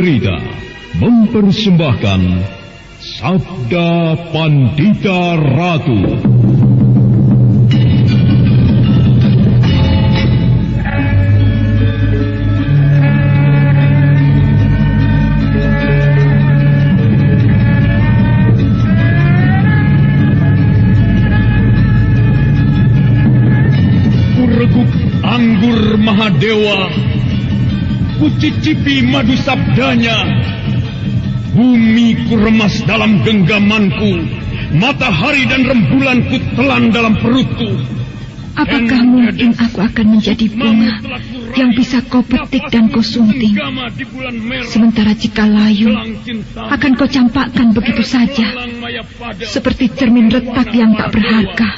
Cerita mempersembahkan Sabda Pandita Ratu. Kureguk anggur Mahadewa, kucicipi madu sabdanya. Bumi ku remas dalam genggamanku, matahari dan rembulan ku telan dalam perutku. Apakah mungkin aku akan menjadi bunga yang bisa kau petik dan kau sunting? Sementara jika layu, akan kau campakkan begitu saja, seperti cermin retak yang tak berharga.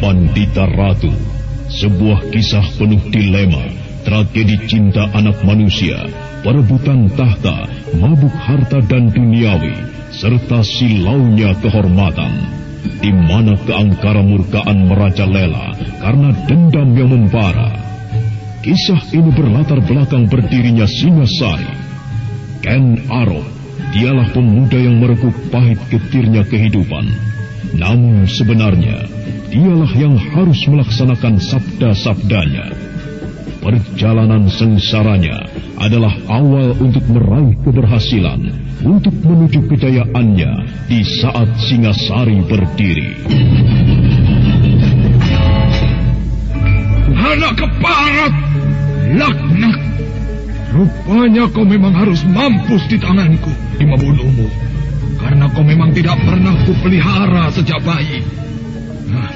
Pandita Ratu, sebuah kisah penuh dilema, tragedi cinta anak manusia, perebutan tahta, mabuk harta dan duniawi, serta silaunya kehormatan, di mana keangkara murkaan merajalela karena dendam yang membara. Kisah ini berlatar belakang berdirinya Singasari. Ken Arok, dialah pemuda yang merekuk pahit getirnya kehidupan. Namun sebenarnya, dialah yang harus melaksanakan sabda-sabdanya. Perjalanan sengsaranya adalah awal untuk meraih keberhasilan, untuk menuju kejayaannya di saat Singasari berdiri. Anak keparat, laknat. Rupanya kau memang harus mampus di tanganku, di membunuhmu. Karena kau memang tidak pernah kupelihara sejak bayi. Nah,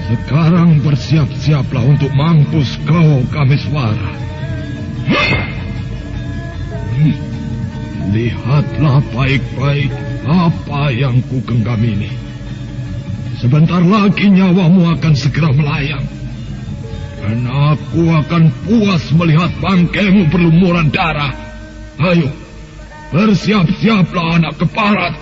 sekarang bersiap-siaplah untuk mampus kau, Kameswara. Lihatlah baik-baik apa yang ku genggam ini. Sebentar lagi nyawamu akan segera melayang. Dan aku akan puas melihat bangkaimu berlumuran darah. Ayo, bersiap-siaplah anak keparat.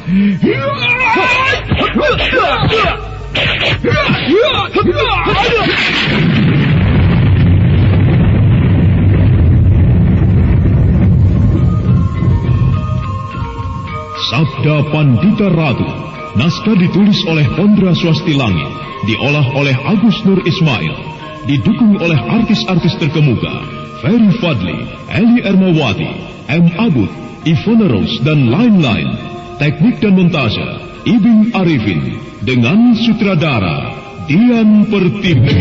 Sabda Pandita Ratu, naskah ditulis oleh Pondra Swasti Langit, diolah oleh Agus Nur Ismail, didukung oleh artis-artis terkemuka Ferry Fadli, Eli Ermawati, M. Abud, Ivona Rose, dan lain-lain. Teknik dan montase Ibing Arifin, dengan sutradara Dian Pertiwi.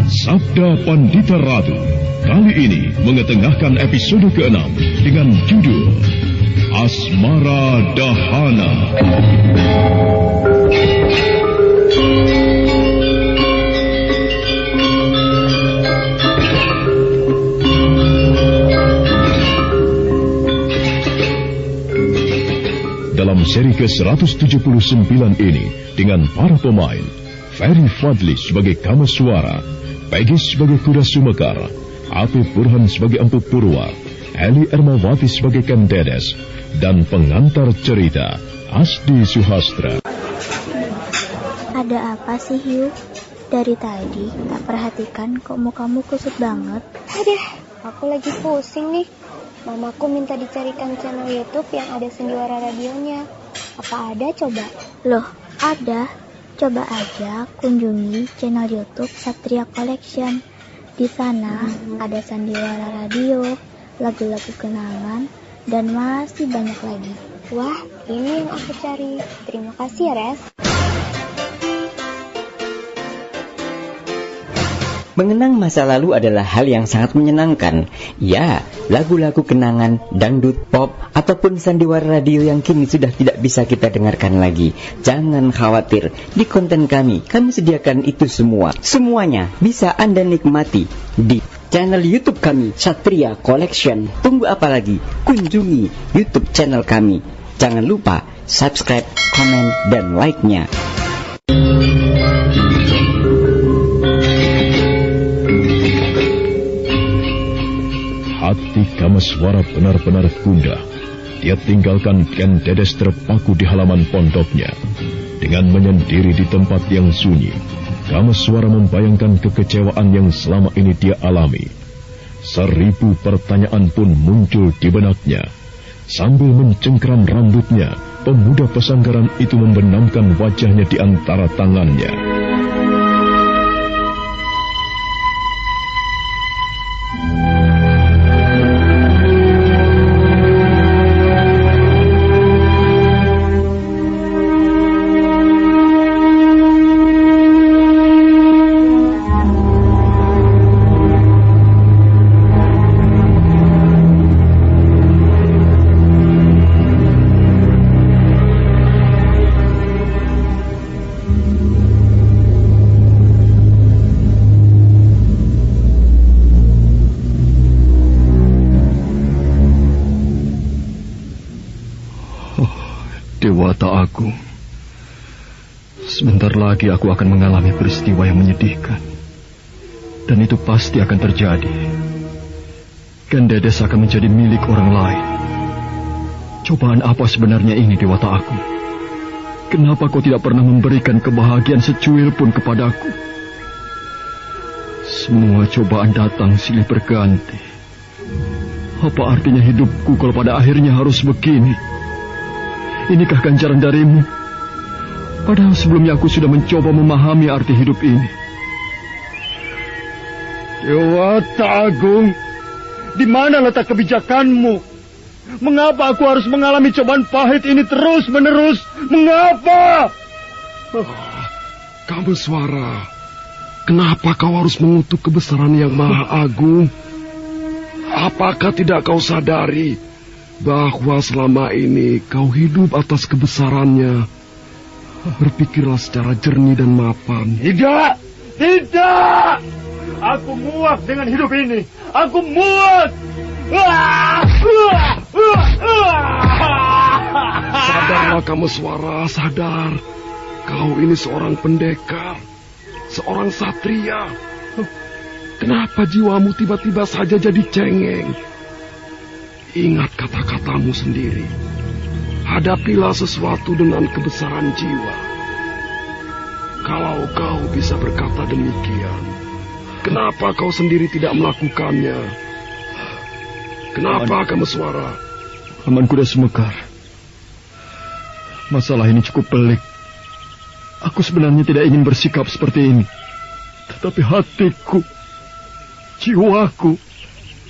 Sabda Pandita Ratu kali ini mengetengahkan episode ke-6 dengan judul Asmara Dahana. Dalam seri ke-179 ini, dengan para pemain Ferry Fadli sebagai Kameswara, Peggy sebagai Kuda Sumekar, Atif Burhan sebagai Empu Purwa, Eli Ermawati sebagai Kendedes, dan pengantar cerita Asdi Suhastra. Ada apa sih, Yu? Dari tadi tak perhatikan kok mukamu kusut banget. Aduh, aku lagi pusing nih. Mamaku minta dicarikan channel YouTube yang ada sendiwara radionya. Apa ada coba? Loh, ada. Coba aja kunjungi channel YouTube Satria Collection. Di sana ada sandiwara radio, lagu-lagu kenangan, dan masih banyak lagi. Wah, ini yang aku cari. Terima kasih ya, Res. Mengenang masa lalu adalah hal yang sangat menyenangkan. Ya, lagu-lagu kenangan, dangdut, pop, ataupun sandiwara radio yang kini sudah tidak bisa kita dengarkan lagi. Jangan khawatir, di konten kami sediakan itu semua. Semuanya bisa Anda nikmati di channel YouTube kami, Satria Collection. Tunggu apa lagi? Kunjungi YouTube channel kami. Jangan lupa subscribe, komen, dan like-nya. Hati Kameswara benar-benar gundah. Dia tinggalkan Ken Dedes terpaku di halaman pondoknya. Dengan menyendiri di tempat yang sunyi, Kameswara membayangkan kekecewaan yang selama ini dia alami. 1000 pertanyaan pun muncul di benaknya. Sambil mencengkeram rambutnya, pemuda pesanggaran itu membenamkan wajahnya di antara tangannya. Dewata Agung, sebentar lagi aku akan mengalami peristiwa yang menyedihkan. Dan itu pasti akan terjadi. Ken Dedes akan menjadi milik orang lain. Cobaan apa sebenarnya ini, Dewata Agung? Kenapa kau tidak pernah memberikan kebahagiaan secuil pun kepadaku? Semua cobaan datang silih berganti. Apa artinya hidupku kalau pada akhirnya harus begini? Inikah ganjaran darimu? Padahal sebelumnya aku sudah mencoba memahami arti hidup ini. Dewata Agung, di mana letak kebijakanmu? Mengapa aku harus mengalami cobaan pahit ini terus-menerus? Mengapa? Kameswara, kenapa kau harus mengutuk kebesaran yang maha agung? Apakah tidak kau sadari bahwa selama ini kau hidup atas kebesarannya? Berpikirlah secara jernih dan mapan. Tidak! Tidak! Aku muak dengan hidup ini. Aku muak! Sadarlah Kameswara, sadar. Kau ini seorang pendekar, seorang satria. Kenapa jiwamu tiba-tiba saja jadi cengeng? Ingat kata-katamu sendiri. Hadapilah sesuatu dengan kebesaran jiwa. Kalau kau bisa berkata demikian, kenapa kau sendiri tidak melakukannya? Kenapa Kameswara? Paman Kuda Semekar, masalah ini cukup pelik. Aku sebenarnya tidak ingin bersikap seperti ini. Tetapi hatiku, jiwaku,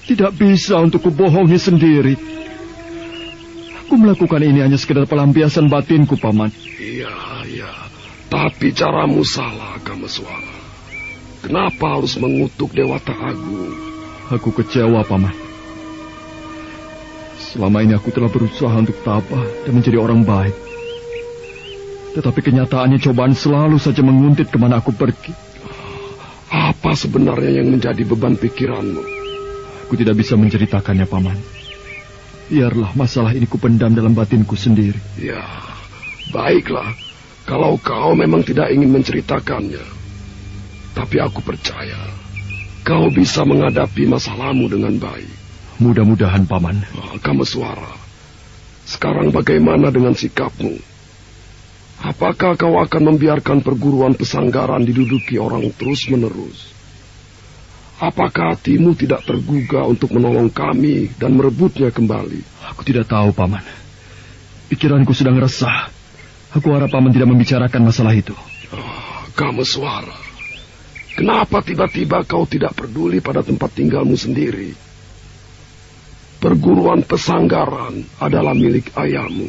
tidak bisa untuk kubohongi sendiri. Aku melakukan ini hanya sekedar pelampiasan batinku, Paman. Iya. Tapi caramu salah, Kameswara. Kenapa harus mengutuk Dewata Agung? Aku kecewa, Paman. Selama ini aku telah berusaha untuk tabah dan menjadi orang baik. Tetapi kenyataannya cobaan selalu saja menguntit kemana aku pergi. Apa sebenarnya yang menjadi beban pikiranmu? Aku tidak bisa menceritakannya, Paman. Biarlah masalah ini kupendam dalam batinku sendiri. Ya, baiklah. Kalau kau memang tidak ingin menceritakannya. Tapi aku percaya kau bisa menghadapi masalahmu dengan baik. Mudah-mudahan, Paman. Kameswara, sekarang bagaimana dengan sikapmu? Apakah kau akan membiarkan perguruan pesanggaran diduduki orang terus-menerus? Apakah hatimu tidak tergugah untuk menolong kami dan merebutnya kembali? Aku tidak tahu, Paman. Pikiranku sedang resah. Aku harap Paman tidak membicarakan masalah itu. Kameswara, kenapa tiba-tiba kau tidak peduli pada tempat tinggalmu sendiri? Perguruan pesanggaran adalah milik ayahmu,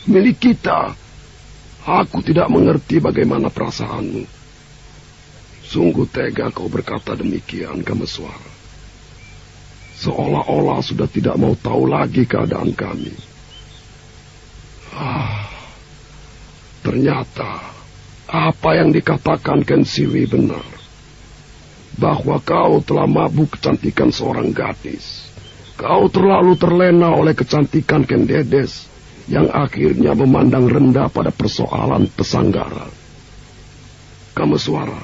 milik kita. Aku tidak mengerti bagaimana perasaanmu. Sungguh tega kau berkata demikian, Kameswara. Seolah-olah sudah tidak mau tahu lagi keadaan kami. Ternyata apa yang dikatakan Ken Siwi benar. Bahwa kau telah mabuk kecantikan seorang gadis. Kau terlalu terlena oleh kecantikan Ken Dedes yang akhirnya memandang rendah pada persoalan pesanggaran. Kameswara,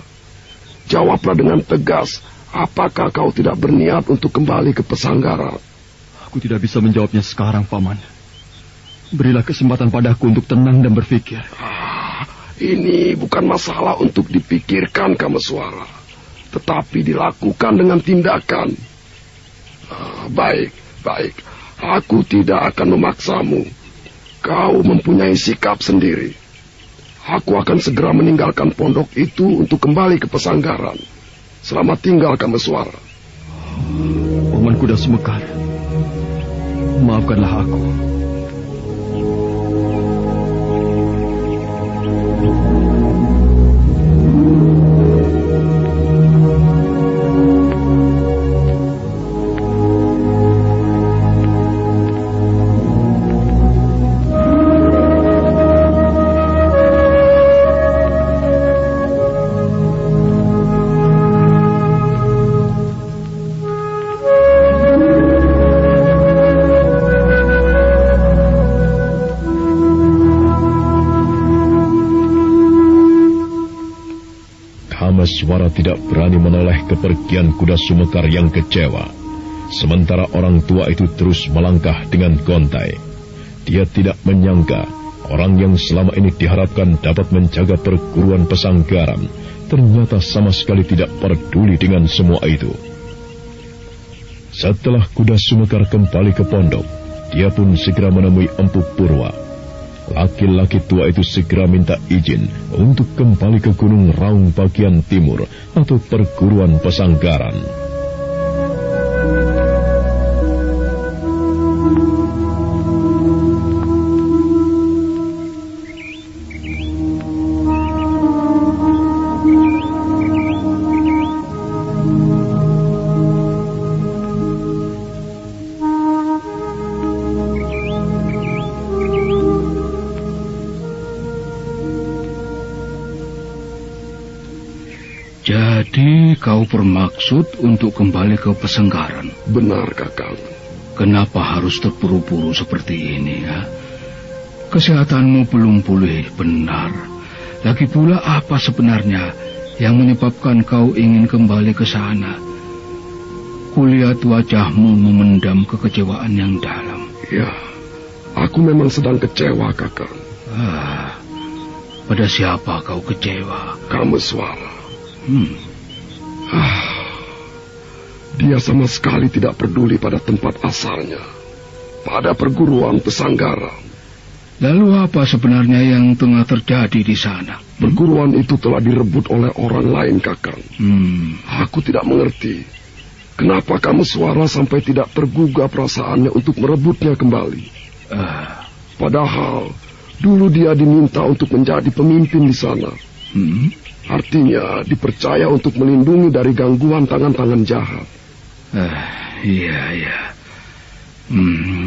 jawablah dengan tegas, apakah kau tidak berniat untuk kembali ke pesanggaran? Aku tidak bisa menjawabnya sekarang, Paman. Berilah kesempatan padaku untuk tenang dan berpikir. Ini bukan masalah untuk dipikirkan, Kameswara, tetapi dilakukan dengan tindakan. Baik. Aku tidak akan memaksamu. Kau mempunyai sikap sendiri. Aku akan segera meninggalkan pondok itu untuk kembali ke pesanggaran. Selamat tinggal, Kameswara. Paman Kuda Semekar, maafkanlah aku. Kameswara tidak berani menoleh kepergian kuda Sumekar yang kecewa. Sementara orang tua itu terus melangkah dengan gontai. Dia tidak menyangka orang yang selama ini diharapkan dapat menjaga perguruan pesanggaran ternyata sama sekali tidak peduli dengan semua itu. Setelah kuda Sumekar kembali ke pondok, dia pun segera menemui Empu Purwa. Laki-laki tua itu segera minta izin untuk kembali ke Gunung Raung bagian timur atau perguruan pesanggaran. Jadi kau bermaksud untuk kembali ke pesanggaran? Benar, Kakang. Kenapa harus terburu-buru seperti ini, ya? Kesehatanmu belum pulih benar. Lagi pula apa sebenarnya yang menyebabkan kau ingin kembali ke sana? Kulihat wajahmu memendam kekecewaan yang dalam. Ya, aku memang sedang kecewa, Kakang. Pada siapa kau kecewa? Kameswara. Dia sama sekali tidak peduli pada tempat asalnya, pada perguruan pesanggaran. Lalu apa sebenarnya yang tengah terjadi di sana? Perguruan itu telah direbut oleh orang lain, Kakang. Aku tidak mengerti kenapa Kameswara sampai tidak tergugah perasaannya untuk merebutnya kembali. Padahal dulu dia diminta untuk menjadi pemimpin di sana. Artinya dipercaya untuk melindungi dari gangguan tangan-tangan jahat. Iya.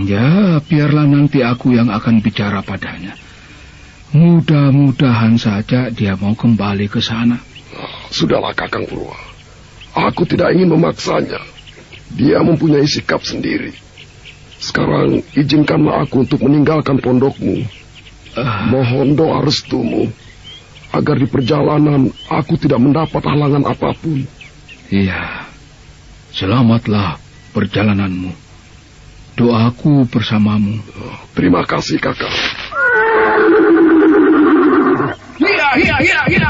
Ya, biarlah nanti aku yang akan bicara padanya. Mudah-mudahan saja dia mau kembali ke sana. Sudahlah, Kakang Purwa. Aku tidak ingin memaksanya. Dia mempunyai sikap sendiri. Sekarang izinkanlah aku untuk meninggalkan pondokmu. Mohon doa restumu agar di perjalanan aku tidak mendapat halangan apapun. Iya, selamatlah perjalananmu. Doaku bersamamu. Terima kasih, Kakak. Hiya.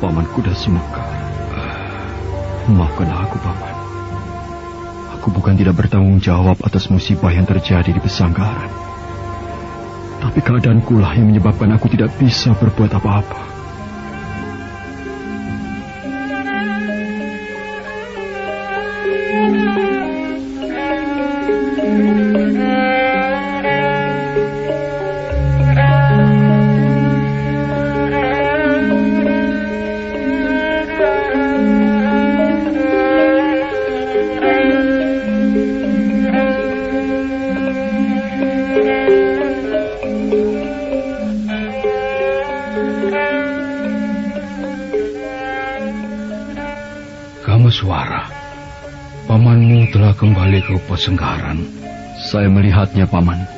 Paman Kuda Semekar, maafkanlah aku, Paman. Aku bukan tidak bertanggung jawab atas musibah yang terjadi di pesanggaran. Tapi keadaanku lah yang menyebabkan aku tidak bisa berbuat apa-apa. Kamaswara, pamanmu telah kembali ke Pesenggaran. Saya melihatnya, Paman.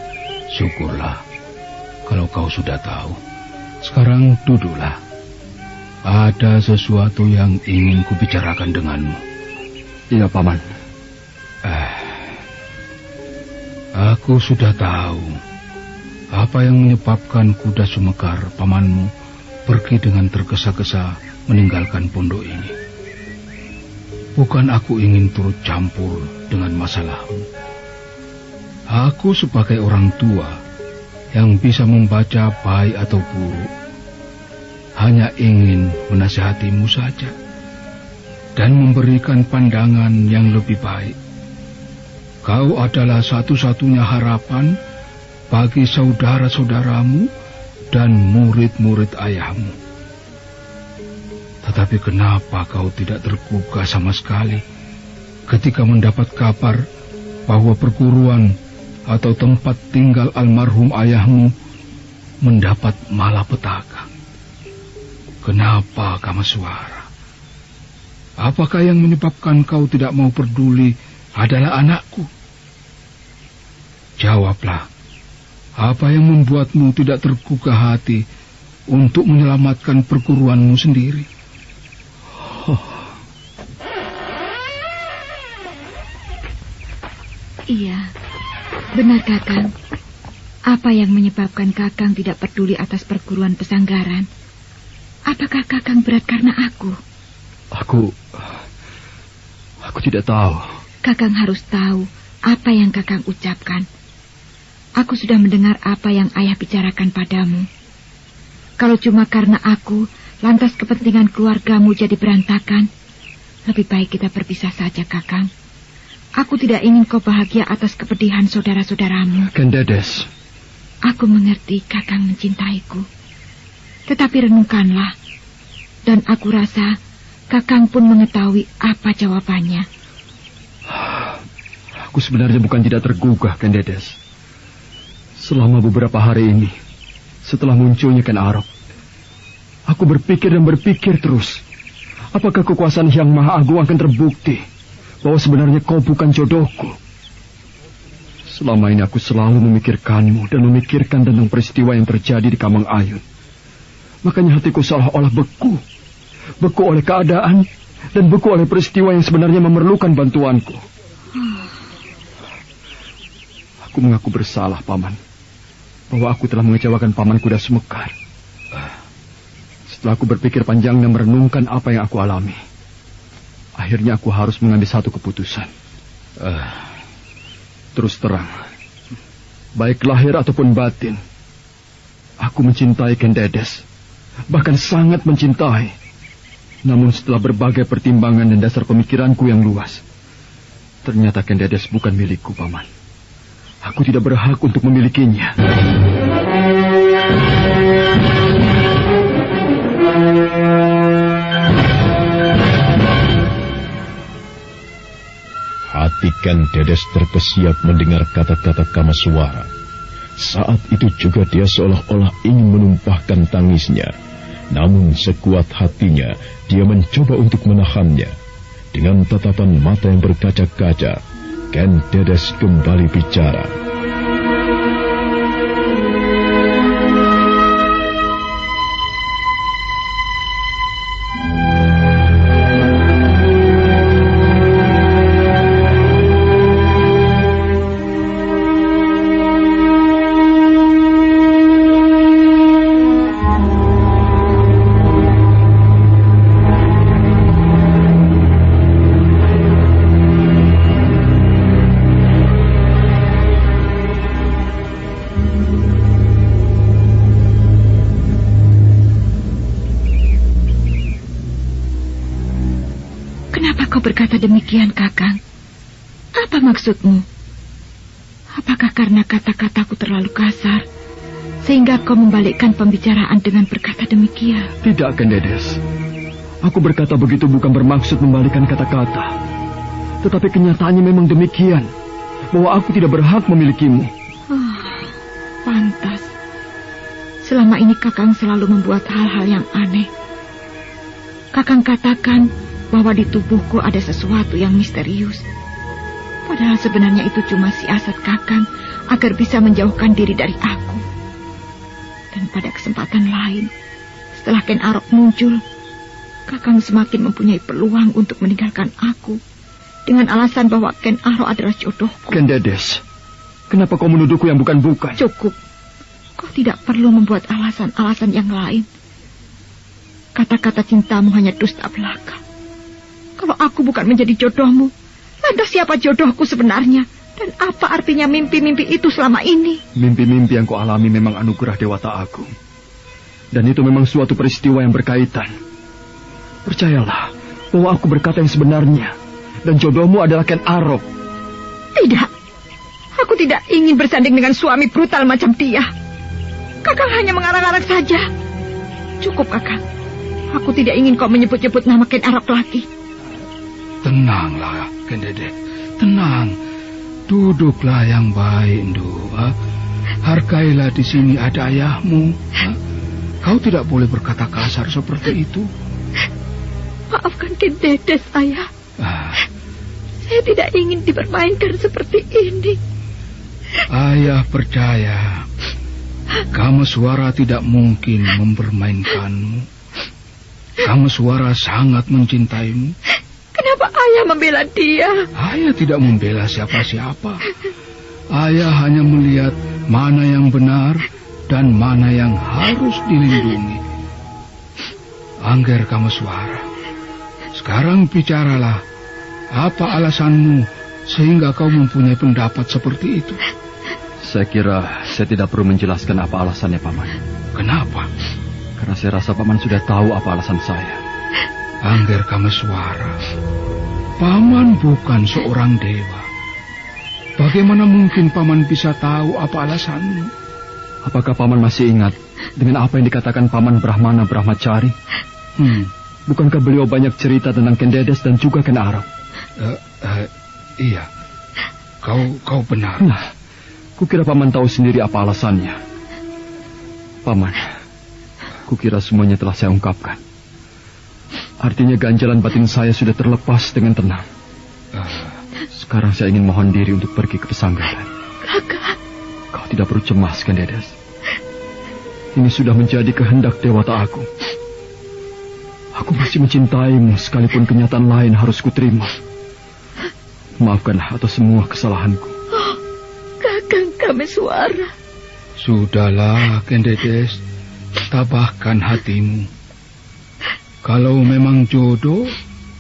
Syukurlah, kalau kau sudah tahu. Sekarang duduklah. Ada sesuatu yang ingin kubicarakan denganmu. Iya, Paman. Aku sudah tahu apa yang menyebabkan Kuda Sumekar, pamanmu, pergi dengan tergesa-gesa meninggalkan pondok ini. Bukan aku ingin turut campur dengan masalahmu. Aku sebagai orang tua yang bisa membaca baik atau buruk, hanya ingin menasihatimu saja dan memberikan pandangan yang lebih baik. Kau adalah satu-satunya harapan bagi saudara-saudaramu dan murid-murid ayahmu. Tetapi kenapa kau tidak tergugah sama sekali ketika mendapat kabar bahwa perguruan atau tempat tinggal almarhum ayahmu mendapat malapetaka? Kenapa, Kamaswara? Apakah yang menyebabkan kau tidak mau peduli adalah anakku? Jawablah, apa yang membuatmu tidak tergugah hati untuk menyelamatkan perguruanmu sendiri? Iya, benar Kakang. Apa yang menyebabkan Kakang tidak peduli atas perguruan Pesanggaran? Apakah Kakang berat karena aku? Aku tidak tahu. Kakang harus tahu apa yang Kakang ucapkan. Aku sudah mendengar apa yang ayah bicarakan padamu. Kalau cuma karena aku, lantas kepentingan keluargamu jadi berantakan, lebih baik kita berpisah saja, Kakang. Aku tidak ingin kau bahagia atas kepedihan saudara-saudaramu. Kendedes. Aku mengerti Kakang mencintaiku. Tetapi renungkanlah. Dan aku rasa Kakang pun mengetahui apa jawabannya. Aku sebenarnya bukan tidak tergugah, Kendedes. Selama beberapa hari ini, setelah munculnya Ken Arok, aku berpikir dan berpikir terus. Apakah kekuasaan Hyang Maha Agung akan terbukti bahwa sebenarnya kau bukan jodohku? Selama ini aku selalu memikirkanmu dan memikirkan tentang peristiwa yang terjadi di Kamang Ayun. Makanya hatiku seolah-olah beku. Beku oleh keadaan dan beku oleh peristiwa yang sebenarnya memerlukan bantuanku. Aku mengaku bersalah, Paman, bahwa aku telah mengecewakan Paman Kuda Sumekar. Setelah aku berpikir panjang dan merenungkan apa yang aku alami, akhirnya aku harus mengambil satu keputusan. Terus terang, baik lahir ataupun batin, aku mencintai Kendedes, bahkan sangat mencintai. Namun setelah berbagai pertimbangan dan dasar pemikiranku yang luas, ternyata Kendedes bukan milikku, Paman. Aku tidak berhak untuk memilikinya. Hati Kendedes terkesiap mendengar kata-kata Kamaswara. Saat itu juga dia seolah-olah ingin menumpahkan tangisnya. Namun sekuat hatinya, dia mencoba untuk menahannya. Dengan tatapan mata yang berkaca-kaca, Kendedes kembali bicara. Berkata demikian, Kakang. Apa maksudmu? Apakah karena kata-kataku terlalu kasar, sehingga kau membalikkan pembicaraan dengan berkata demikian? Tidak, Kendedes. Aku berkata begitu bukan bermaksud membalikkan kata-kata. Tetapi kenyataannya memang demikian, bahwa aku tidak berhak memilikimu. Pantas. Selama ini Kakang selalu membuat hal-hal yang aneh. Kakang katakan bahwa di tubuhku ada sesuatu yang misterius. Padahal sebenarnya itu cuma siasat Kakang agar bisa menjauhkan diri dari aku. Dan pada kesempatan lain, setelah Ken Arok muncul, Kakang semakin mempunyai peluang untuk meninggalkan aku dengan alasan bahwa Ken Arok adalah jodohku. Ken Dedes, kenapa kau menuduhku yang bukan-bukan? Cukup. Kau tidak perlu membuat alasan-alasan yang lain. Kata-kata cintamu hanya dusta belaka. Kalau aku bukan menjadi jodohmu, lantas siapa jodohku sebenarnya? Dan apa artinya mimpi-mimpi itu selama ini? Mimpi-mimpi yang kau alami memang anugerah Dewata Agung. Dan itu memang suatu peristiwa yang berkaitan. Percayalah bahwa aku berkata yang sebenarnya. Dan jodohmu adalah Ken Arok. Tidak. Aku tidak ingin bersanding dengan suami brutal macam dia. Kakang hanya mengarang-arang saja. Cukup, Kakang. Aku tidak ingin kau menyebut-nyebut nama Ken Arok lagi. Tenanglah, Ken Dedek. Tenang. Duduklah yang baik, Ndu. Hargailah di sini ada ayahmu. Kau tidak boleh berkata kasar seperti itu. Maafkan Ken Dedes, Ayah. Saya tidak ingin dipermainkan seperti ini. Ayah percaya Kameswara tidak mungkin mempermainkanmu. Kameswara sangat mencintaimu. Kenapa Ayah membela dia? Ayah tidak membela siapa-siapa. Ayah hanya melihat mana yang benar dan mana yang harus dilindungi. Angger Kameswara, sekarang bicaralah. Apa alasanmu sehingga kau mempunyai pendapat seperti itu? Saya kira saya tidak perlu menjelaskan apa alasannya, Paman. Kenapa? Karena saya rasa Paman sudah tahu apa alasan saya. Angger Kameswara, Paman bukan seorang dewa. Bagaimana mungkin Paman bisa tahu apa alasanmu? Apakah Paman masih ingat dengan apa yang dikatakan Paman Brahmana Brahmacari? Bukankah beliau banyak cerita tentang Ken Dedes dan juga Ken Arok? Iya, kau benar. Nah, kukira Paman tahu sendiri apa alasannya. Paman, kukira semuanya telah saya ungkapkan. Artinya ganjalan batin saya sudah terlepas dengan tenang. Sekarang saya ingin mohon diri untuk pergi ke pesanggaran. Kakak. Kau tidak perlu cemas, Ken Dedes. Ini sudah menjadi kehendak Dewata Agung. Aku masih mencintaimu sekalipun kenyataan lain harus kuterima. Maafkan atas semua kesalahanku. Kakang Kameswara. Sudahlah, Ken Dedes. Tabahkan hatimu. Kalau memang jodoh,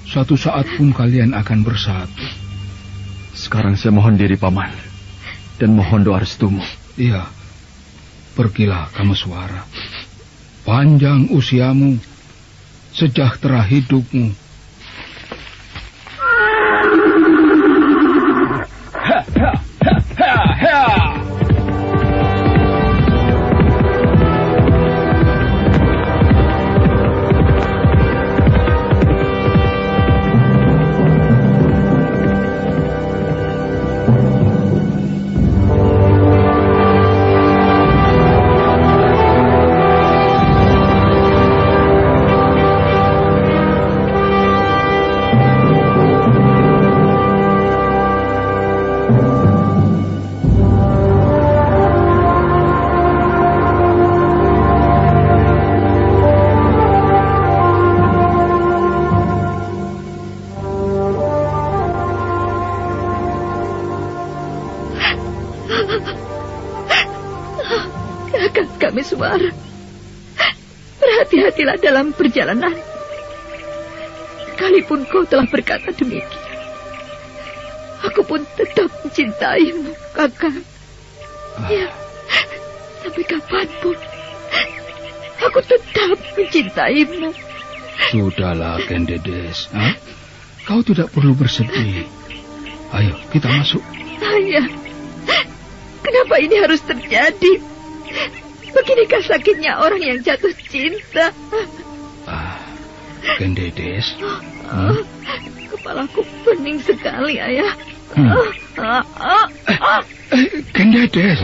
suatu saat pun kalian akan bersatu. Sekarang saya mohon diri, Paman. Dan mohon doa restumu. Iya. Pergilah, Kameswara. Panjang usiamu. Sejahtera hidupmu. Kakang Kameswara, berhati-hatilah dalam perjalanan. Sekalipun kau telah berkata demikian, aku pun tetap mencintaimu, Kakang. Ya, sampai kapanpun, aku tetap mencintaimu. Sudahlah, Ken Dedes. Kau tidak perlu bersedih. Ayo, kita masuk. Ayah, kenapa ini harus terjadi? Beginikah sakitnya orang yang jatuh cinta? Ken Dedes. Kepalaku pening sekali, Ayah. Ken Dedes.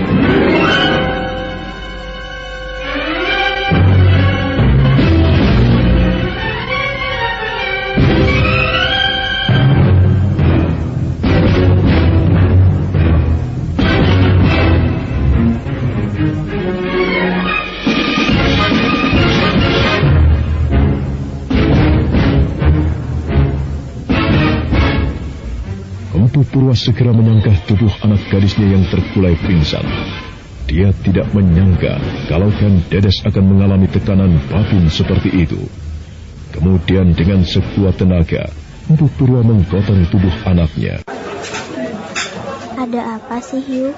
Empu Purwa segera menyangkah tubuh anak gadisnya yang terkulai pingsan. Dia tidak menyangka kalau Kang Dedes akan mengalami tekanan batin seperti itu. Kemudian dengan sekuat tenaga, Empu Purwa menggotong tubuh anaknya. Ada apa sih, Hiu?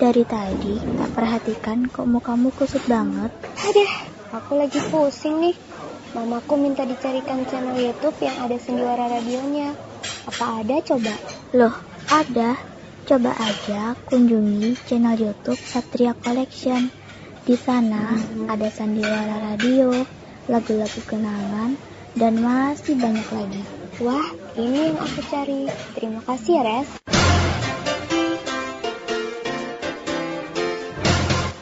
Dari tadi tak perhatikan kok mukamu kusut banget. Aduh, aku lagi pusing nih. Mamaku minta dicarikan channel YouTube yang ada sendiwara radionya. Apa ada coba? Loh, ada. Coba aja kunjungi channel YouTube Satria Collection. Di sana ada sandiwara radio, lagu-lagu kenangan, dan masih banyak lagi. Wah, ini yang aku cari. Terima kasih ya, Res.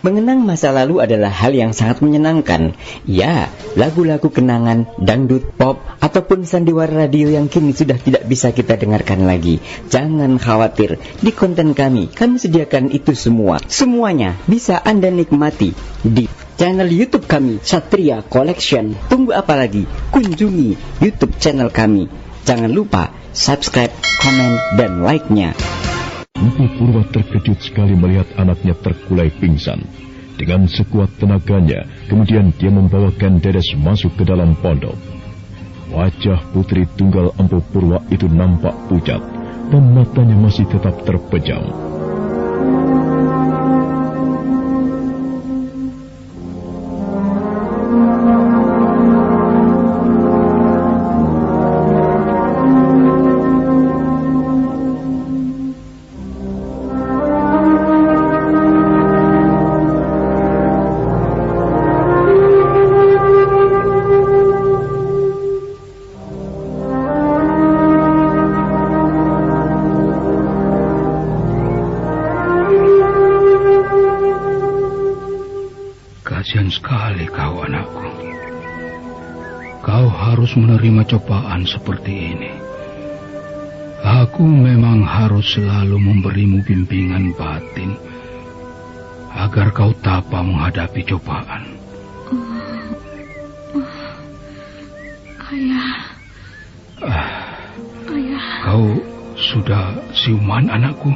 Mengenang masa lalu adalah hal yang sangat menyenangkan. Ya, lagu-lagu kenangan, dangdut, pop, ataupun sandiwara radio yang kini sudah tidak bisa kita dengarkan lagi. Jangan khawatir, di konten kami sediakan itu semua. Semuanya bisa Anda nikmati di channel YouTube kami, Satria Collection. Tunggu apa lagi? Kunjungi YouTube channel kami. Jangan lupa subscribe, komen, dan like-nya. Empu Purwa terkejut sekali melihat anaknya terkulai pingsan. Dengan sekuat tenaganya, kemudian dia membawa Kang Dedes masuk ke dalam pondok. Wajah putri tunggal Empu Purwa itu nampak pucat, dan matanya masih tetap terpejam. Kasihan sekali kau, anakku. Kau harus menerima cobaan seperti ini. Aku memang harus selalu memberimu bimbingan batin agar kau tabah menghadapi cobaan. Ayah. Ayah. Kau sudah siuman, anakku.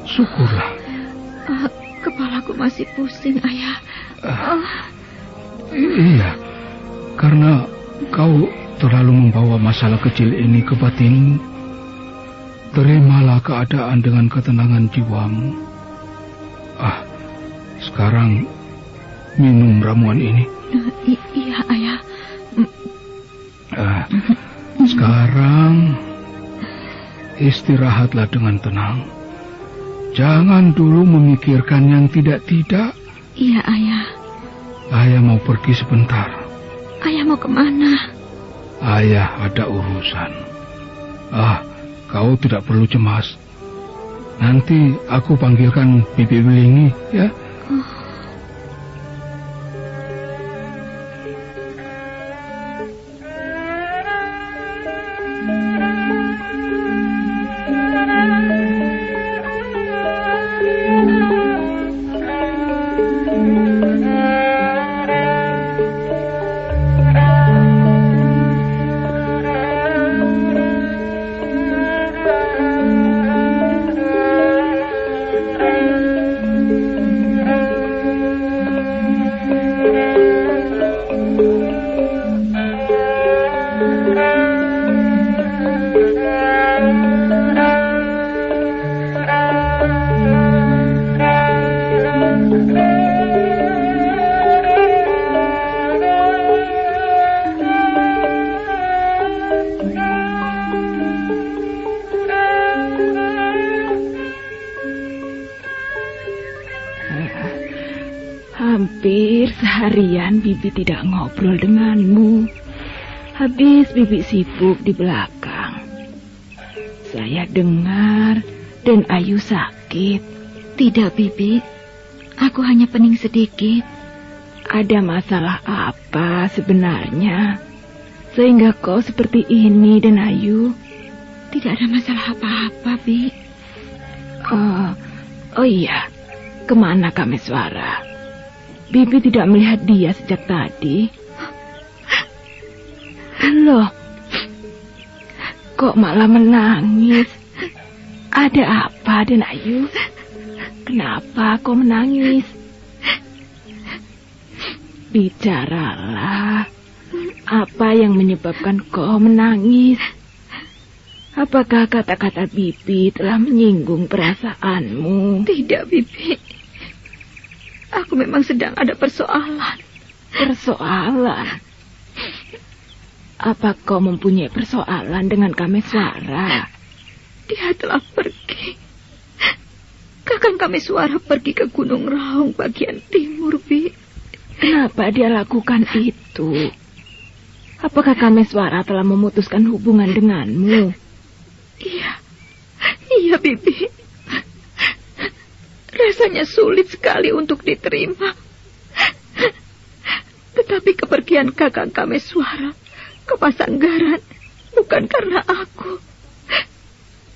Syukurlah. Kepalaku masih pusing, Ayah. Iya, karena kau terlalu membawa masalah kecil ini ke batinmu. Terimalah keadaan dengan ketenangan jiwamu. Sekarang minum ramuan ini. Iya, Ayah. Sekarang istirahatlah dengan tenang. Jangan dulu memikirkan yang tidak-tidak. Iya, Ayah. Ayah mau pergi sebentar. Ayah mau kemana? Ayah ada urusan. Kau tidak perlu cemas. Nanti aku panggilkan Bibi Wilingi, ya. Hampir seharian Bibi tidak ngobrol denganmu. Habis Bibi sibuk di belakang. Saya dengar dan Ayu sakit. Tidak, Bibi. Aku hanya pening sedikit. Ada masalah apa sebenarnya? Sehingga kau seperti ini dan Ayu? Tidak ada masalah apa-apa, Bi. Oh iya. Kemana Kameswara? Bibi tidak melihat dia sejak tadi. Loh, kok malah menangis? Ada apa, Den Ayu? Kenapa kau menangis? Bicaralah. Apa yang menyebabkan kau menangis? Apakah kata-kata Bibi telah menyinggung perasaanmu? Tidak, Bibi. Aku memang sedang ada persoalan. Persoalan? Apa kau mempunyai persoalan dengan Kameswara? Dia telah pergi. Kakang Kameswara pergi ke Gunung Raung bagian timur, Bi. Kenapa dia lakukan itu? Apakah Kameswara telah memutuskan hubungan denganmu? Iya, Bibi. Rasanya sulit sekali untuk diterima. Tetapi kepergian Kakang Kameswara ke Pasanggaran bukan karena aku.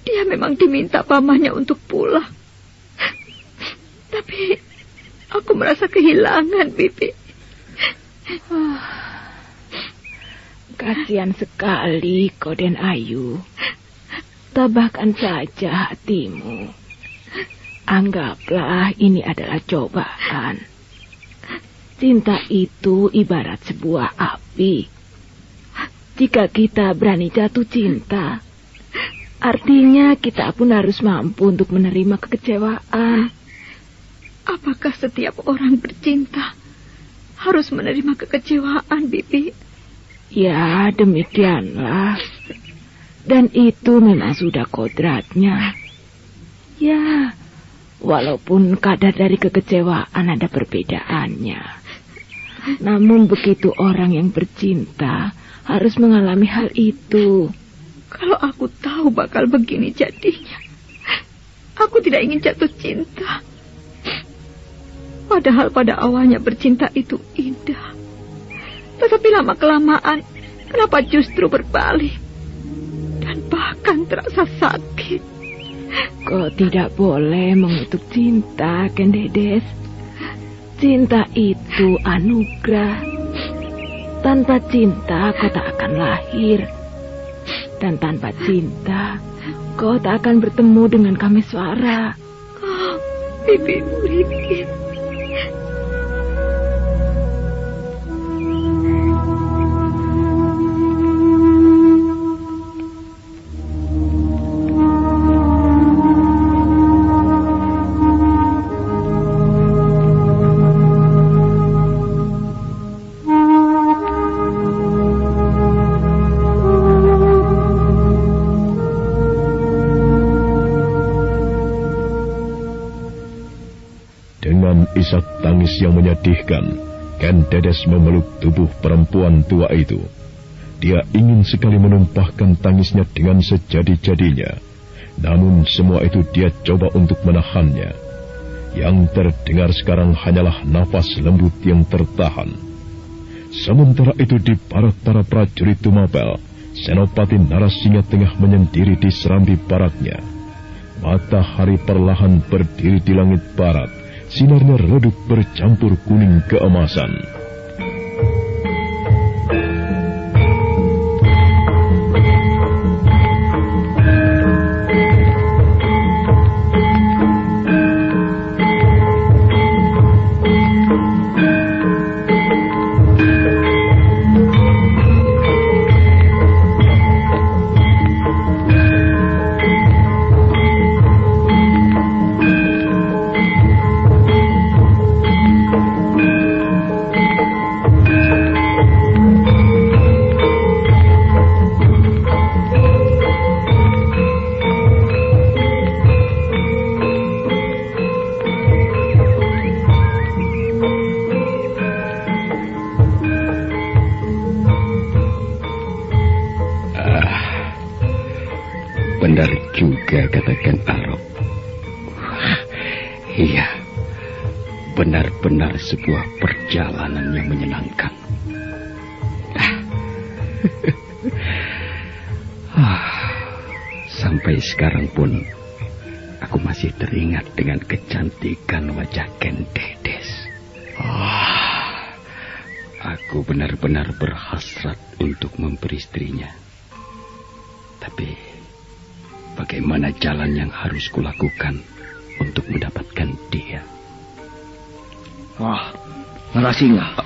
Dia memang diminta pamannya untuk pulang. Tapi aku merasa kehilangan, Bibi. Kasihan sekali kau, Den Ayu. Tabahkan saja hatimu. Anggaplah ini adalah cobaan. Cinta itu ibarat sebuah api. Jika kita berani jatuh cinta, artinya kita pun harus mampu untuk menerima kekecewaan. Apakah setiap orang bercinta harus menerima kekecewaan, Bibi? Ya, demikianlah. Dan itu memang sudah kodratnya. Ya, walaupun kadar dari kekecewaan ada perbedaannya. Namun begitu orang yang bercinta harus mengalami hal itu. Kalau aku tahu bakal begini jadinya, aku tidak ingin jatuh cinta. Padahal pada awalnya bercinta itu indah. Tetapi lama-kelamaan, kenapa justru berbalik? Dan bahkan terasa sakit. Kau tidak boleh mengutuk cinta, Kendedes. Cinta itu anugerah. Tanpa cinta kau tak akan lahir. Dan tanpa cinta kau tak akan bertemu dengan Kameswara. Oh, Bibi. Isak tangis yang menyedihkan, Kendedes memeluk tubuh perempuan tua itu. Dia ingin sekali menumpahkan tangisnya dengan sejadi-jadinya. Namun semua itu dia coba untuk menahannya. Yang terdengar sekarang hanyalah nafas lembut yang tertahan. Sementara itu di barak para prajurit Tumapel, Senopati Narasingha tengah menyendiri di serambi baraknya. Matahari perlahan berdiri di langit barat. Sinarnya redup bercampur kuning keemasan. Benar juga katakan Arok. Iya, benar-benar sebuah perjalanan yang menyenangkan. Sampai sekarang pun aku masih teringat dengan kecantikan wajah Kendedes. Aku benar-benar berhasrat untuk memperistrinya. Tapi bagaimana Bagaimana jalan yang harus kulakukan untuk mendapatkan dia? Wah, Narasingha.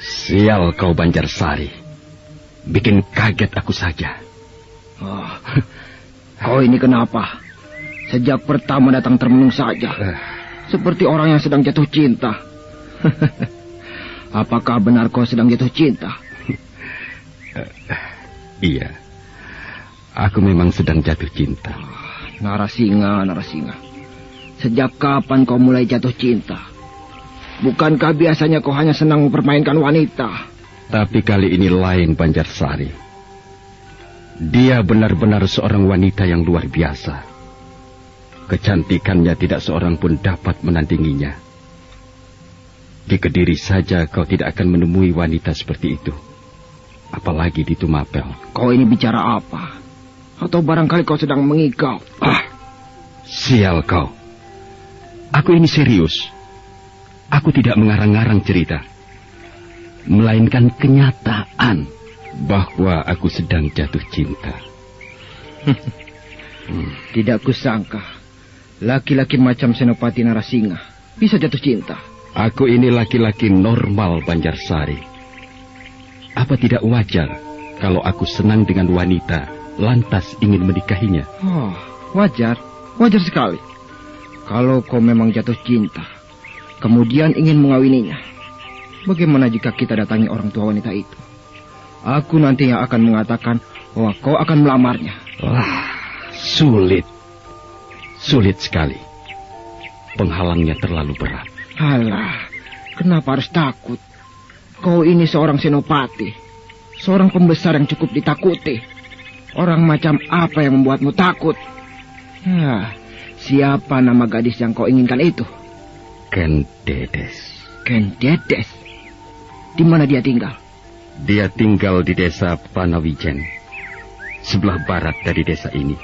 Sial kau Banjarsari. Bikin kaget aku saja. Kau ini kenapa? Sejak pertama datang termenung saja. Seperti orang yang sedang jatuh cinta. Apakah benar kau sedang jatuh cinta? Iya. Aku memang sedang jatuh cinta. Narasingha. Sejak kapan kau mulai jatuh cinta? Bukankah biasanya kau hanya senang mempermainkan wanita? Tapi kali ini lain, Banjarsari. Dia benar-benar seorang wanita yang luar biasa. Kecantikannya tidak seorang pun dapat menandinginya. Di Kediri saja kau tidak akan menemui wanita seperti itu. Apalagi di Tumapel. Kau ini bicara apa? Atau barangkali kau sedang mengigau? Sial kau. Aku ini serius. Aku tidak mengarang-arang cerita. Melainkan kenyataan bahwa aku sedang jatuh cinta. Tidak kusangka laki-laki macam Senopati Narasingha bisa jatuh cinta. Aku ini laki-laki normal, Banjarsari. Apa tidak wajar kalau aku senang dengan wanita lantas ingin menikahinya? Wajar sekali. Kalau kau memang jatuh cinta, kemudian ingin mengawininya, bagaimana jika kita datangi orang tua wanita itu? Aku nanti yang akan mengatakan bahwa kau akan melamarnya. Sulit sekali. Penghalangnya terlalu berat. Alah, kenapa harus takut? Kau ini seorang senopati, seorang pembesar yang cukup ditakuti. Orang macam apa yang membuatmu takut? Siapa nama gadis yang kau inginkan itu? Ken Dedes. Ken Dedes? Di mana dia tinggal? Dia tinggal di desa Panawijen, sebelah barat dari desa ini.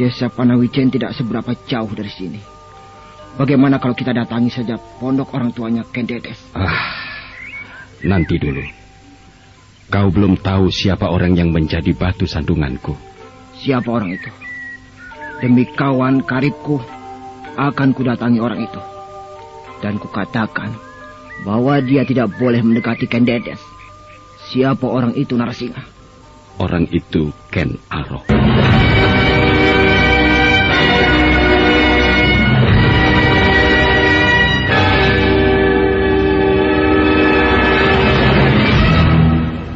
Desa Panawijen tidak seberapa jauh dari sini. Bagaimana kalau kita datangi saja pondok orang tuanya Ken Dedes? Nanti dulu. Kau belum tahu siapa orang yang menjadi batu sandunganku. Siapa orang itu? Demi kawan karibku, akan kudatangi orang itu. Dan kukatakan bahwa dia tidak boleh mendekati Ken Dedes. Siapa orang itu, Narasingha? Orang itu Ken Arok.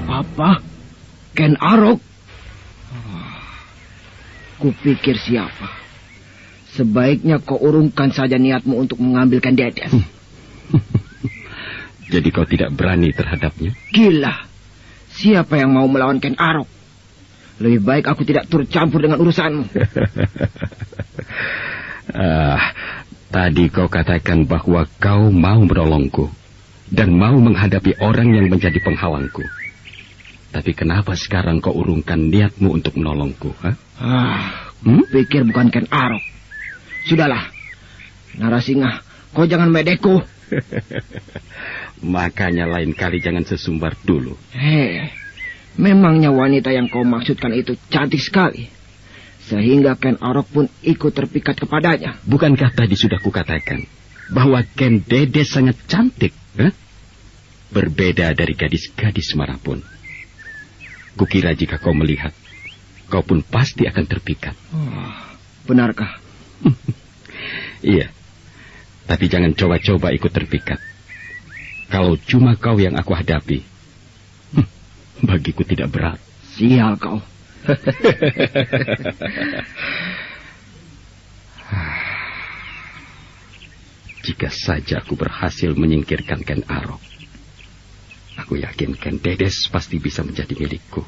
Apa? Ken Arok? Kupikir siapa? Sebaiknya kau urungkan saja niatmu untuk mengambil Ken Dedes. Jadi kau tidak berani terhadapnya? Gila. Siapa yang mau melawan Ken Arok? Lebih baik aku tidak turut campur dengan urusanmu. Tadi kau katakan bahwa kau mau menolongku dan mau menghadapi orang yang menjadi penghalangku. Tapi kenapa sekarang kau urungkan niatmu untuk menolongku? Pikir bukan Ken Arok. Sudahlah, Narasingha, kau jangan medeku. Makanya lain kali jangan sesumbar dulu. Memangnya wanita yang kau maksudkan itu cantik sekali, sehingga Ken Arok pun ikut terpikat kepadanya. Bukankah tadi sudah kukatakan bahwa Ken Dedes sangat cantik? Berbeda dari gadis-gadis manapun. Kukira jika kau melihat, kau pun pasti akan terpikat. Benarkah? Iya. Tapi jangan coba-coba ikut terpikat. Kalau cuma kau yang aku hadapi, bagiku tidak berat. Sial kau. Jika saja aku berhasil menyingkirkan Ken Arok, aku yakin Ken Dedes pasti bisa menjadi milikku.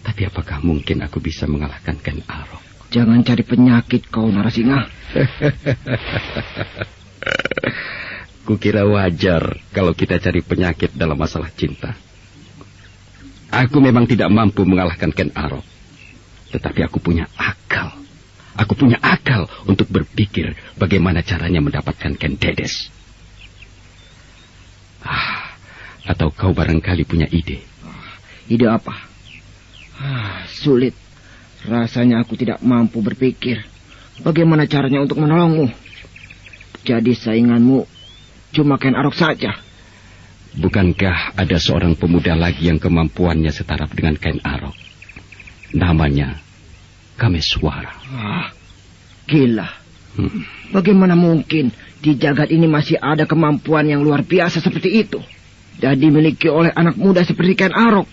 Tapi apakah mungkin aku bisa mengalahkan Ken Arok? Jangan cari penyakit kau, Narasingha. Kukira wajar kalau kita cari penyakit dalam masalah cinta. Aku memang tidak mampu mengalahkan Ken Arok. Tetapi aku punya akal. Aku punya akal untuk berpikir bagaimana caranya mendapatkan Ken Dedes. Atau kau barangkali punya ide. Ide apa? Sulit. Rasanya aku tidak mampu berpikir bagaimana caranya untuk menolongmu. Jadi sainganmu cuma Ken Arok saja. Bukankah ada seorang pemuda lagi yang kemampuannya setara dengan Ken Arok? Namanya Kameswara. Gila. Bagaimana mungkin di jagat ini masih ada kemampuan yang luar biasa seperti itu dan dimiliki oleh anak muda seperti Ken Arok?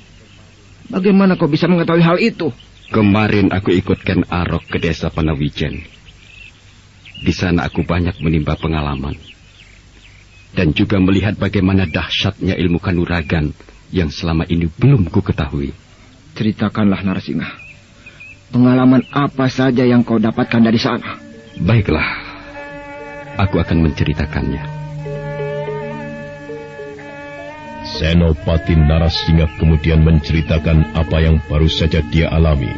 Bagaimana kau bisa mengetahui hal itu? Kemarin aku ikut Ken Arok ke desa Panawijen. Di sana aku banyak menimba pengalaman. Dan juga melihat bagaimana dahsyatnya ilmu kanuragan yang selama ini belum ku ketahui. Ceritakanlah, Narasingha. Pengalaman apa saja yang kau dapatkan dari sana? Baiklah, aku akan menceritakannya. Senopati Narasingha kemudian menceritakan apa yang baru saja dia alami.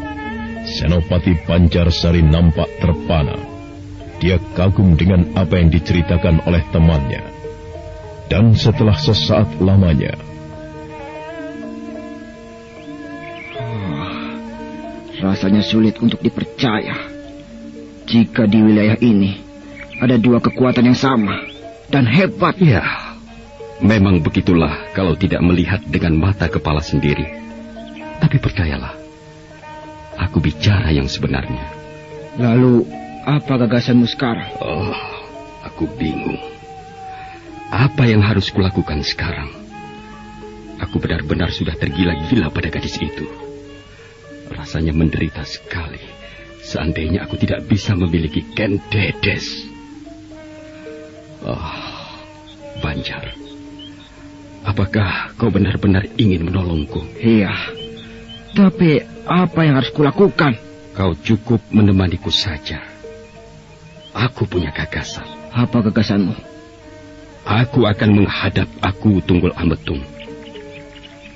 Senopati Pancarsari nampak terpana. Dia kagum dengan apa yang diceritakan oleh temannya. Dan setelah sesaat lamanya, rasanya sulit untuk dipercaya jika di wilayah ini ada dua kekuatan yang sama dan hebat. Ya, memang begitulah kalau tidak melihat dengan mata kepala sendiri. Tapi percayalah, aku bicara yang sebenarnya. Lalu, apa gagasanmu sekarang? Aku bingung. Apa yang harus kulakukan sekarang? Aku benar-benar sudah tergila-gila pada gadis itu. Rasanya menderita sekali. Seandainya aku tidak bisa memiliki Ken Dedes. Banjar. Apakah kau benar-benar ingin menolongku? Iya. Tapi apa yang harus kulakukan? Kau cukup menemaniku saja. Aku punya gagasan. Apa gagasanmu? Aku akan menghadap Aku Tunggul Ametung.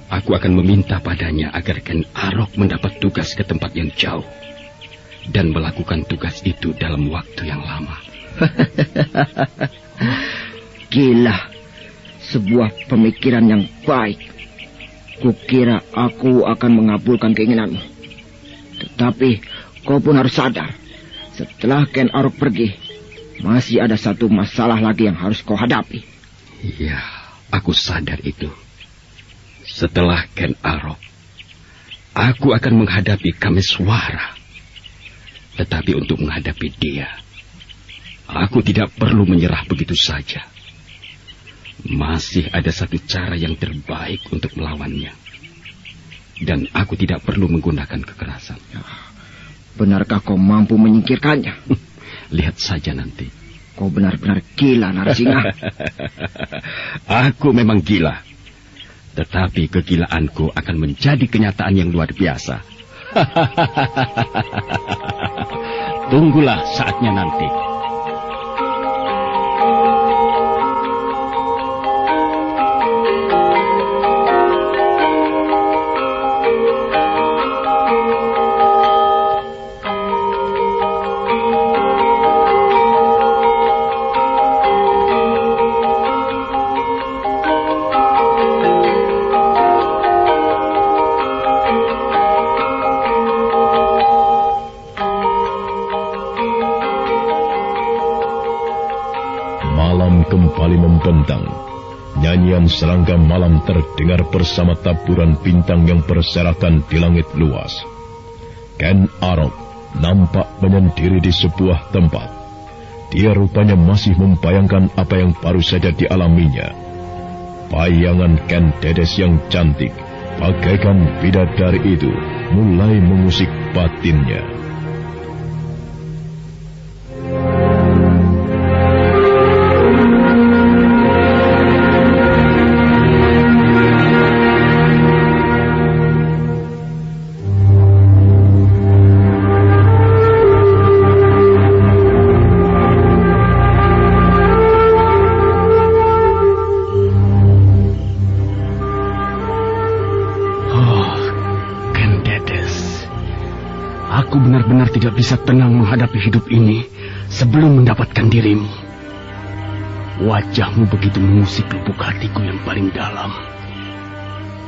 Aku akan meminta padanya agar Ken Arok mendapat tugas ke tempat yang jauh dan melakukan tugas itu dalam waktu yang lama. Gila, sebuah pemikiran yang baik. Kukira aku akan mengabulkan keinginanmu. Tetapi kau pun harus sadar, setelah Ken Arok pergi, masih ada satu masalah lagi yang harus kau hadapi. Iya, aku sadar itu. Setelah Ken Arok, aku akan menghadapi Kameswara. Tetapi untuk menghadapi dia, aku tidak perlu menyerah begitu saja. Masih ada satu cara yang terbaik untuk melawannya. Dan aku tidak perlu menggunakan kekerasan. Benarkah kau mampu menyingkirkannya? Lihat saja nanti. Kau benar-benar gila, Narasingha. Aku memang gila. Tetapi kegilaanku akan menjadi kenyataan yang luar biasa. Tunggulah saatnya nanti. Kembali membentang. Nyanyian serangga malam terdengar bersama taburan bintang yang berserakan di langit luas. Ken Arok nampak menyendiri di sebuah tempat. Dia rupanya masih membayangkan apa yang baru saja dialaminya. Bayangan Ken Dedes yang cantik, bagaikan bidadari itu, mulai mengusik batinnya. Aku benar-benar tidak bisa tenang menghadapi hidup ini sebelum mendapatkan dirimu. Wajahmu begitu mengusik lubuk hatiku yang paling dalam.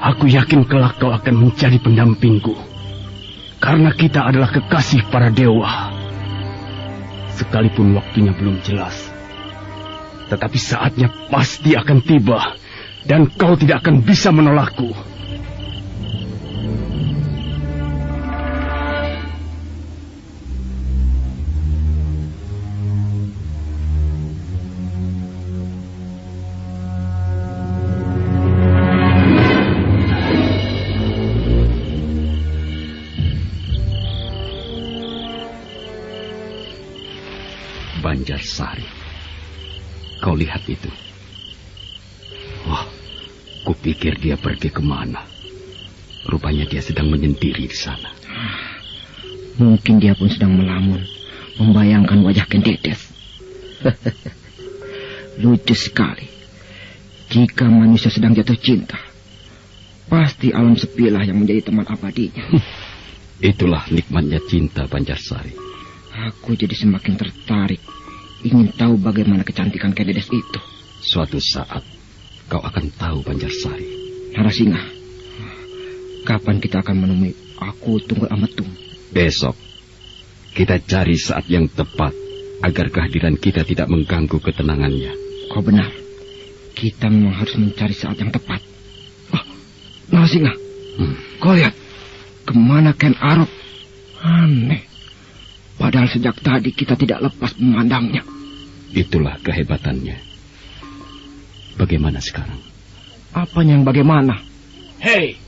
Aku yakin kelak kau akan menjadi pendampingku. Karena kita adalah kekasih para dewa. Sekalipun waktunya belum jelas, tetapi saatnya pasti akan tiba, dan kau tidak akan bisa menolakku. Banjarsari, kau lihat itu. Wah, kupikir dia pergi kemana. Rupanya dia sedang menyendiri di sana. Mungkin dia pun sedang melamun, membayangkan wajah Ken Dedes. Lucu sekali. Jika manusia sedang jatuh cinta, pasti alam sepilah yang menjadi teman abadinya. Itulah nikmatnya cinta, Banjarsari. Aku jadi semakin tertarik, ingin tahu bagaimana kecantikan Ken Dedes itu. Suatu saat kau akan tahu, Banjarsari. Narasingha, kapan kita akan menemui aku Tunggul Ametung? Besok. Kita cari saat yang tepat agar kehadiran kita tidak mengganggu ketenangannya. Kau benar. Kita memang harus mencari saat yang tepat. Oh, Narasingha, kau lihat kemana Ken Arok? Aneh. Padahal sejak tadi kita tidak lepas memandangnya. Itulah kehebatannya. Bagaimana sekarang? Apanya yang bagaimana? Hei,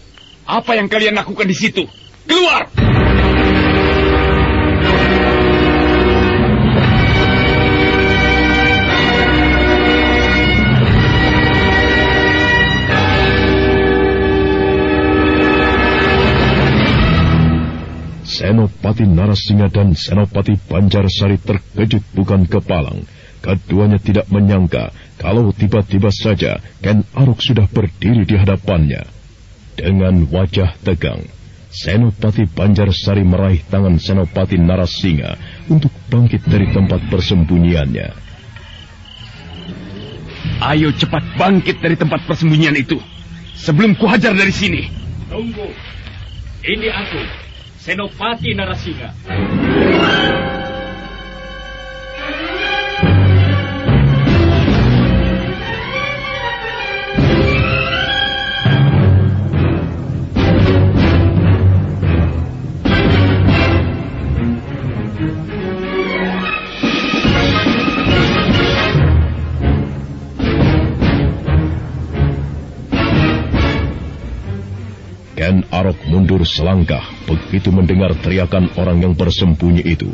apa yang kalian lakukan di situ? Keluar! Senopati Narasingha dan Senopati Banjarsari terkejut bukan kepalang. Keduanya tidak menyangka kalau tiba-tiba saja Ken Arok sudah berdiri di hadapannya. Dengan wajah tegang, Senopati Banjarsari meraih tangan Senopati Narasingha untuk bangkit dari tempat persembunyiannya. Ayo cepat bangkit dari tempat persembunyian itu, sebelum kuhajar dari sini. Tunggu, ini aku, Senopati Narasingha. Ken Arok mundur selangkah begitu mendengar teriakan orang yang bersembunyi itu.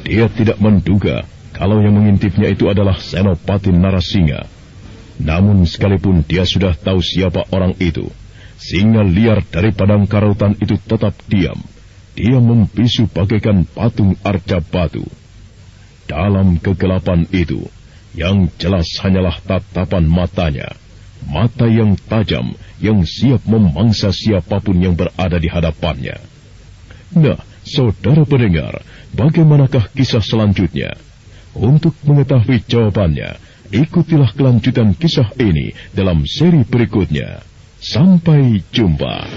Dia tidak menduga kalau yang mengintipnya itu adalah Senopati Narasingha. Namun sekalipun dia sudah tahu siapa orang itu, singa liar dari padang karautan itu tetap diam. Dia membisu bagaikan patung arca batu. Dalam kegelapan itu, yang jelas hanyalah tatapan matanya. Mata yang tajam, yang siap memangsa siapapun yang berada di hadapannya. Nah, saudara pendengar, bagaimanakah kisah selanjutnya? Untuk mengetahui jawabannya, ikutilah kelanjutan kisah ini dalam seri berikutnya. Sampai jumpa.